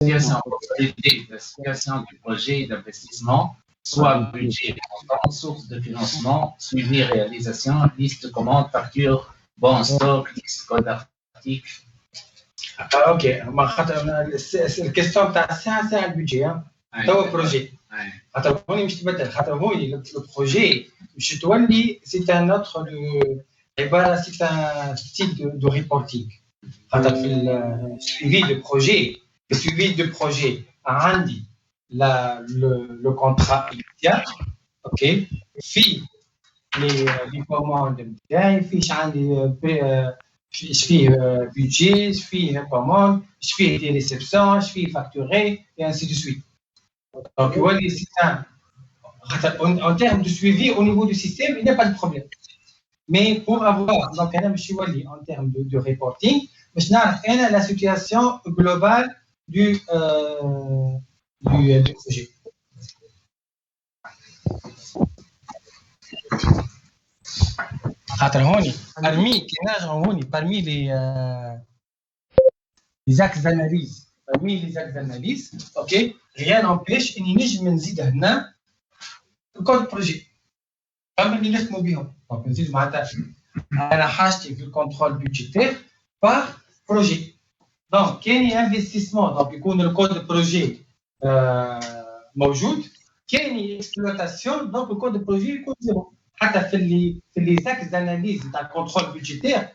la situation du projet d'investissement, soit budget, montant, source de financement, suivi, réalisation, liste de commandes, facture, bon stock, liste code article. Ok, la question c'est un budget, c'est un projet. Le projet, c'est un autre c'est un style de reporting. Le suivi de projet, عندي le contrat initial, ok, في les commandes نتاعي فيش عندي ايش فيه budget ايش فيه commande ايش فيه des réceptions ايش فيه facturé et ainsi de suite. Donc يولي c'est un en termes de suivi au niveau du système il n'y a pas de problème. Mais pour avoir donc en termes de reporting باش نعرف انا la situation globale du projet. خاطر هوني parmi les axes d'analyse ok, rien n'empêche اني نجم نزيد هنا الكود بروجي كما اللي نخدموا بهم. دونك نزيد معناتها انا حاجتي في الكونترول بودجيتير بار بروجي. دونك كاين انفستيسمون دونك يكون الكود بروجي موجود، كاين اكسبلواتاسيون دونك الكود بروجي يكون زيرو. حتى في لي زاكس داناليز تاع الكونترول بودجيتير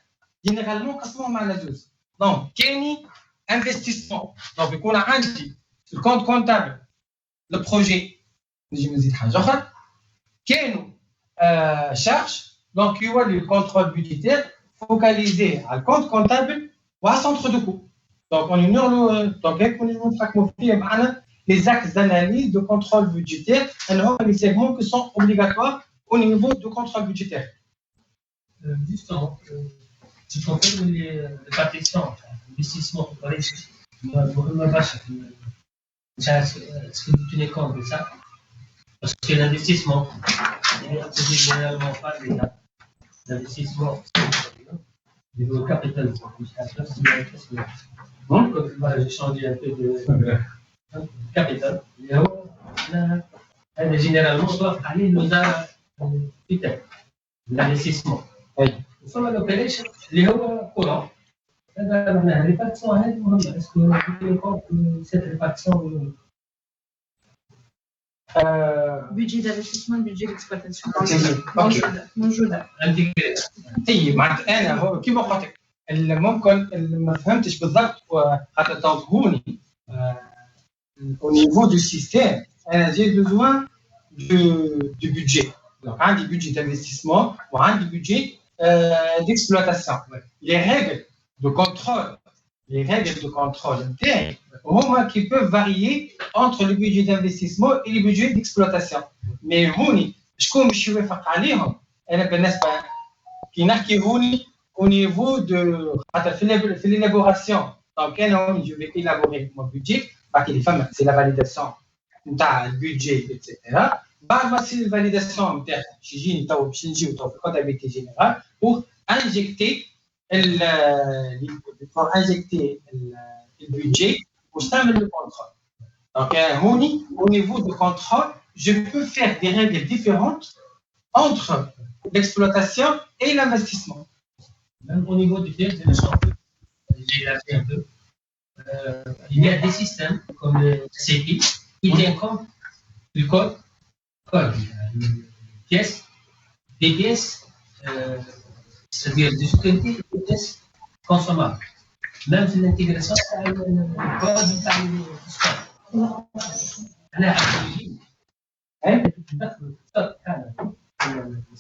جينيرالمون قسموهم على زوج. دونك كاين انفستيسمون دونك يكون عندي الكونت كونتابل البروجي نجي نزيد حاجه اخرى. كاينوا شارج دونك يولي الكونترول بودجيتير فوكاليزي على الكونت كونتابل وعلى سونتر دو كو. دونك اون نورلو دونك هيك نتحكموا فيه معنا les axes d'analyse de contrôle budgétaire et les segments qui sont obligatoires au niveau du contrôle budgétaire. Justement, tu comprends les répartitions, l'investissement, est-ce que tu tenais compte de ça? Parce que l'investissement, c'est généralement pas l'investissement, le capital. Donc, voilà, j'ai changé un peu de capital. Généralement, on doit aller nous l'investissement. ثم l'opération اللي هو courant. هذا معناها الريبارتيسيون هذه مهمة. Est-ce que vous comprenez cette répartition? budget d'investissement, budget d'exploitation. موجودة. اي معناتها انا هو كيما قلت لك ممكن ما فهمتش بالضبط حتى توضحوني au niveau du système j'ai besoin du budget. Donc un budget d'investissement ou un budget d'exploitation. Les règles de contrôle qui peuvent varier entre le budget d'investissement et le budget d'exploitation. Mais هوني شكون باش يوافق عليهم؟ انا بالنسبه كي نحكي هوني au niveau de في l'élaboration. Donc انا هوني je vais élaborer mon budget. C'est la validation du budget, etc. C'est la validation de comptabilité générale pour injecter le budget pour le contrôle. Donc, au niveau du contrôle, je peux faire des règles différentes entre l'exploitation et l'investissement. Même au niveau du piège, j'ai élargi un peu. Il y a des systèmes comme le CPI qui tiennent compte du code, des pièces, c'est-à-dire de sécurité, des pièces consommables. Même si l'intégration, c'est le code du stock.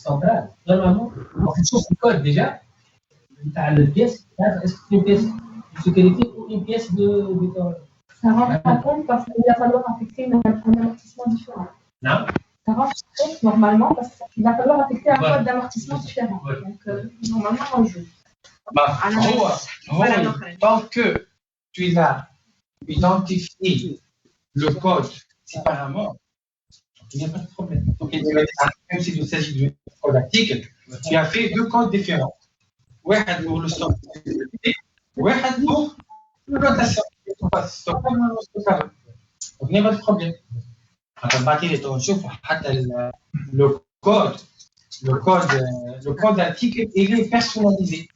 Central, normalement, en fonction du code déjà, le pièce, est-ce que c'est une pièce de sécurité ou une pièce de Ça rentre en compte parce qu'il va falloir affecter un amortissement différent. Non. Ça rentre en compte normalement parce qu'il va falloir affecter un code d'amortissement différent. Donc, normalement, on joue. Tant que tu as identifié le code séparément, il n'y a pas de problème. Donc, même s'il s'agit de code article, tu as fait deux codes différents. واحد pour le stock, واحد pour l'exploitation. ستوكهولم وستوكهولم هنا ما البروبليم بعدين نشوفوا حتى لو كود ارتيكل اللي بيرسوناليزي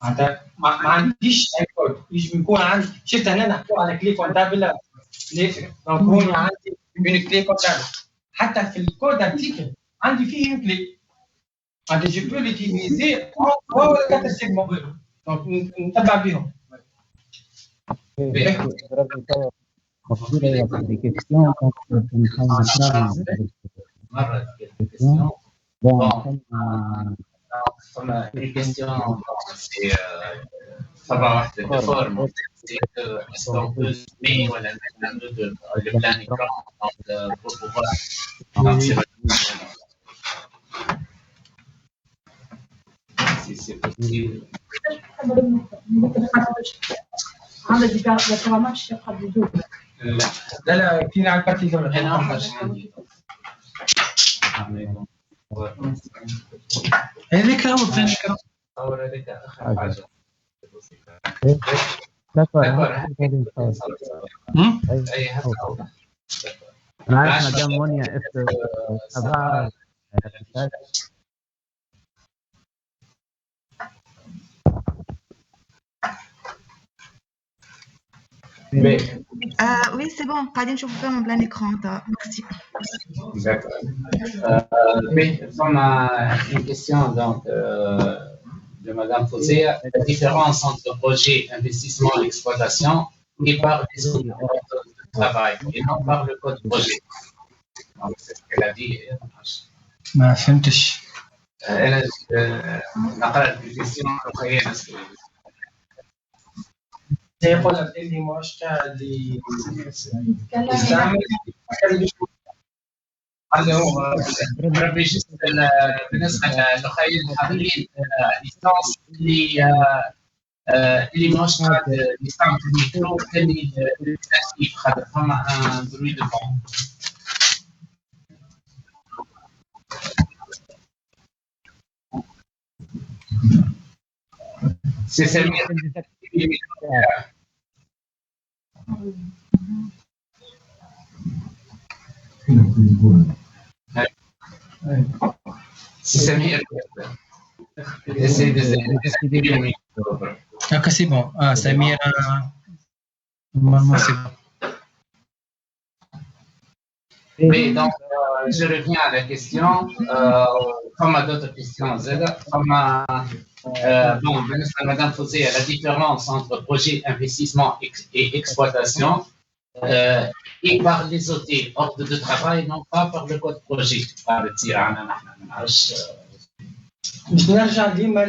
معناتها ما عنديش اي كود يجي يكون عندي شفت هنا نحكوا على كلي كونتابل دونك هون عندي اون كلي كونتابل حتى في الكود ارتيكل عندي فيه كلي عندي جو بو ليتيليزي هو كاتر سيجمون دونك نتبع بهم فما une question, c'est savoir de forme, c'est que est-ce qu'on peut zoomer ou le plein écran pour pouvoir si c'est possible. عندك ديكلاراسيون ماتش تبقى بدون لا فينا على البارتي الاولى انا مش عندي هذيك هو بلان اكران صور هذيك اخر حاجه اي هذا أنا عارف مدام مونيا تبع Oui, c'est bon. قاعدين نشوفوا فيهم بلان écran. Merci. D'accord. Mais on a une question donc, de Madame Fosé. La différence entre projet, investissement et exploitation est par les autres méthodes de travail et non par le code projet. Donc, c'est ce qu'elle a dit. ما فهمتش Elle نقرأ الكويستيون وخيالنا يقول لك اللي مش اللي يستعمل ربي جست بالنسبة للخيال الحاليين ليسانس اللي مش قاعد يستعمل الميكرو اللي التأكيد خاطر فما ان بروي دو فون سي سمير سمير Ok, c'est bon. Ah, Samir, normalement, c'est bon. Oui, donc je reviens à la question. Comme à d'autres questions, bon, Madame Fosé, la différence entre projet, investissement et exploitation et par les OT, ordre de travail, non pas par le code projet. Par le tirana, مش نرجع ديما